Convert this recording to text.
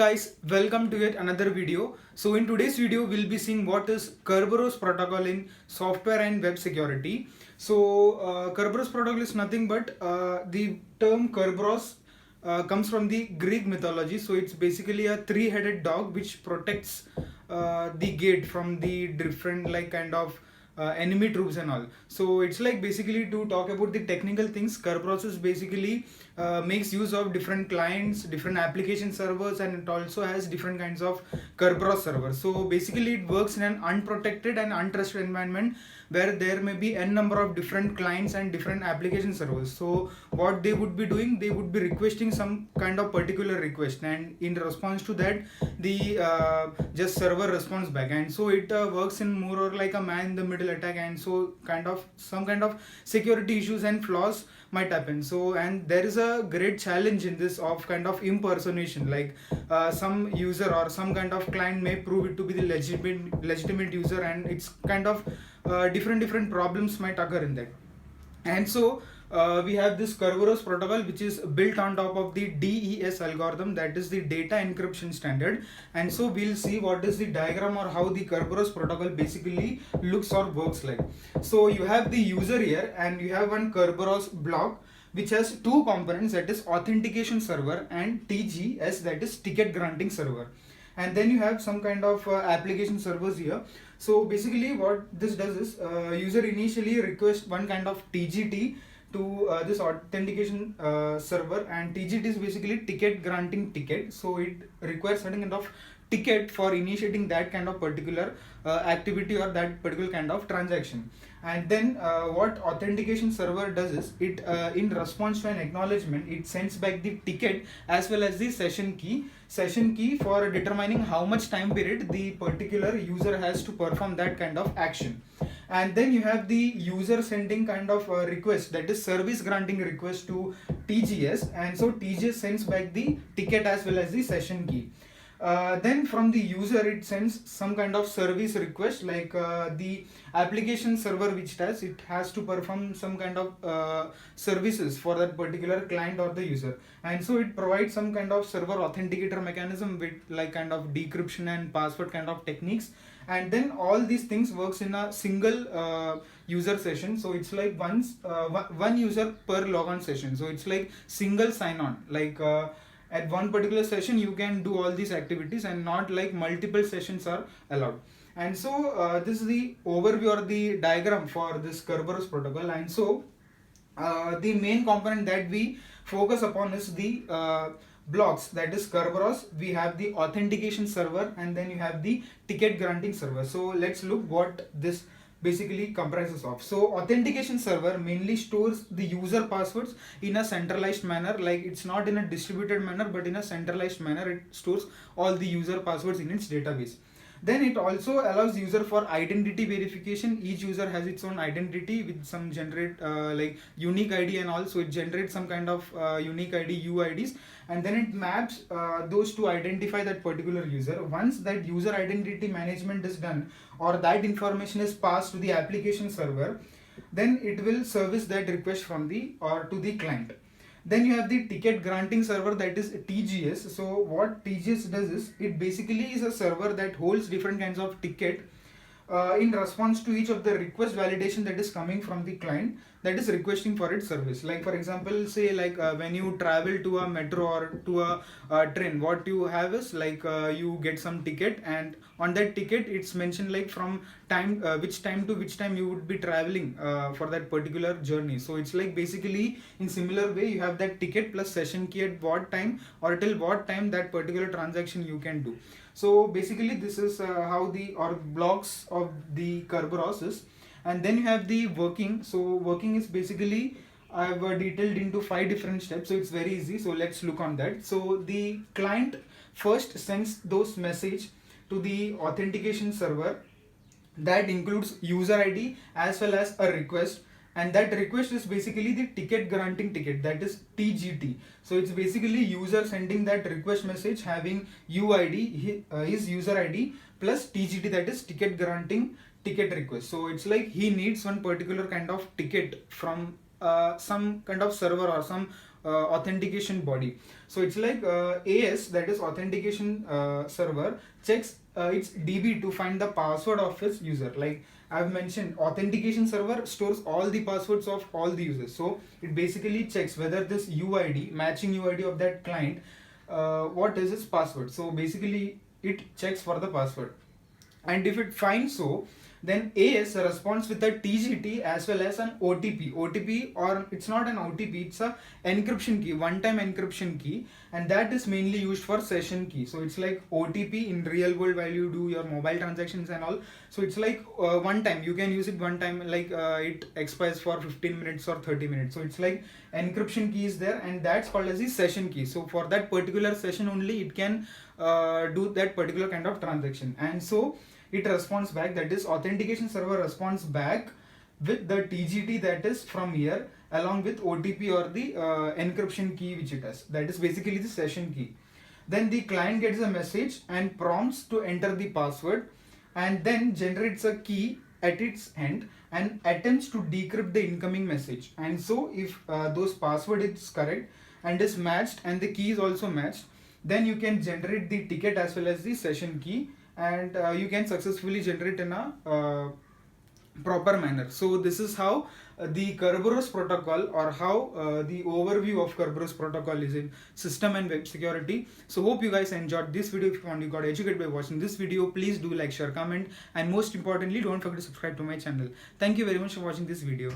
Guys, welcome to yet another video. So in today's video we'll be seeing what is Kerberos Protocol in software and web security. So Kerberos Protocol is nothing but the term Kerberos comes from the Greek mythology. So it's basically a three-headed dog which protects the gate from the different enemy troops and all. So it's like basically to talk about the technical things. Kerberos is basically makes use of different clients, different application servers, and it also has different kinds of Kerberos servers. So basically it works in an unprotected and untrusted environment where there may be n number of different clients and different application servers. So what they would be doing, they would be requesting some kind of particular request, and in response to that the just server responds back, and so it works in more or like a man in the middle attack, and so some kind of security issues and flaws might happen. So and there is a great challenge in this of kind of impersonation, like some user or some kind of client may prove it to be the legitimate user, and it's kind of different problems might occur in that. And so we have this Kerberos protocol which is built on top of the DES algorithm, that is the data encryption standard. And so we'll see what is the diagram or how the Kerberos protocol basically looks or works like. So you have the user here and you have one Kerberos block which has two components, that is Authentication Server and TGS, that is Ticket Granting Server. And then you have some kind of application servers here. So basically what this does is user initially requests one kind of TGT to this authentication server, and TGT is basically ticket granting ticket. So it requires certain kind of ticket for initiating that kind of particular activity or that particular kind of transaction. And then what authentication server does is it in response to an acknowledgement, it sends back the ticket as well as the session key for determining how much time period the particular user has to perform that kind of action. And then you have the user sending kind of request, that is service granting request to TGS, and so TGS sends back the ticket as well as the session key. Then from the user it sends some kind of service request, like the application server which it has to perform some kind of services for that particular client or the user, and so it provides some kind of server authenticator mechanism with like kind of decryption and password kind of techniques. And then all these things works in a single user session. So it's like one user per logon session, so it's like single sign on, like at one particular session you can do all these activities and not like multiple sessions are allowed. And so this is the overview or the diagram for this Kerberos protocol. And so the main component that we focus upon is the blocks, that is Kerberos. We have the authentication server and then you have the ticket granting server. So let's look what this basically comprises of. So authentication server mainly stores the user passwords in a centralized manner, like it's not in a distributed manner but in a centralized manner. It stores all the user passwords in its database. Then it also allows user for identity verification. Each user has its own identity with some generate like unique ID, and also it generates some kind of unique ID UIDs, and then it maps those to identify that particular user. Once that user identity management is done or that information is passed to the application server, then it will service that request from the or to the client. Then you have the ticket granting server, that is TGS. So what TGS does is it basically is a server that holds different kinds of ticket in response to each of the request validation that is coming from the client that is requesting for its service. Like for example, say like when you travel to a metro or to a train, what you have is like you get some ticket, and on that ticket it's mentioned like from time which time to which time you would be traveling for that particular journey. So it's like basically in similar way you have that ticket plus session key at what time or till what time that particular transaction you can do. So basically this is how the or blocks of the Kerberos is. And then you have the working. So working is basically I've detailed into 5 different steps, so it's very easy. So let's look on that. So the client first sends those message to the authentication server, that includes user ID as well as a request, and that request is basically the ticket granting ticket, that is TGT. So it's basically user sending that request message having UID, his user ID plus TGT, that is ticket granting ticket request. So it's like he needs one particular kind of ticket from some kind of server or some authentication body. So it's like AS, that is Authentication Server, checks its DB to find the password of its user. Like I've mentioned, Authentication Server stores all the passwords of all the users. So it basically checks whether this UID, matching UID of that client, what is its password. So basically it checks for the password, and if it finds so, then AS responds with a TGT as well as an OTP. OTP, or it's not an OTP, it's a encryption key, one-time encryption key, and that is mainly used for session key. So it's like OTP in real world while you do your mobile transactions and all. So it's like one time, you can use it one time, like it expires for 15 minutes or 30 minutes. So it's like encryption key is there, and that's called as the session key. So for that particular session only, it can do that particular kind of transaction. And so it responds back, that is Authentication Server responds back with the TGT that is from here, along with OTP or the encryption key which it has, that is basically the session key. Then the client gets a message and prompts to enter the password, and then generates a key at its end and attempts to decrypt the incoming message. And so if those password is correct and is matched and the key is also matched, then you can generate the ticket as well as the session key, and you can successfully generate in a proper manner. So this is how the Kerberos protocol, or how the overview of Kerberos protocol is in system and web security. So hope you guys enjoyed this video. If you found you got educated by watching this video, please do like, share, comment, and most importantly, don't forget to subscribe to my channel. Thank you very much for watching this video.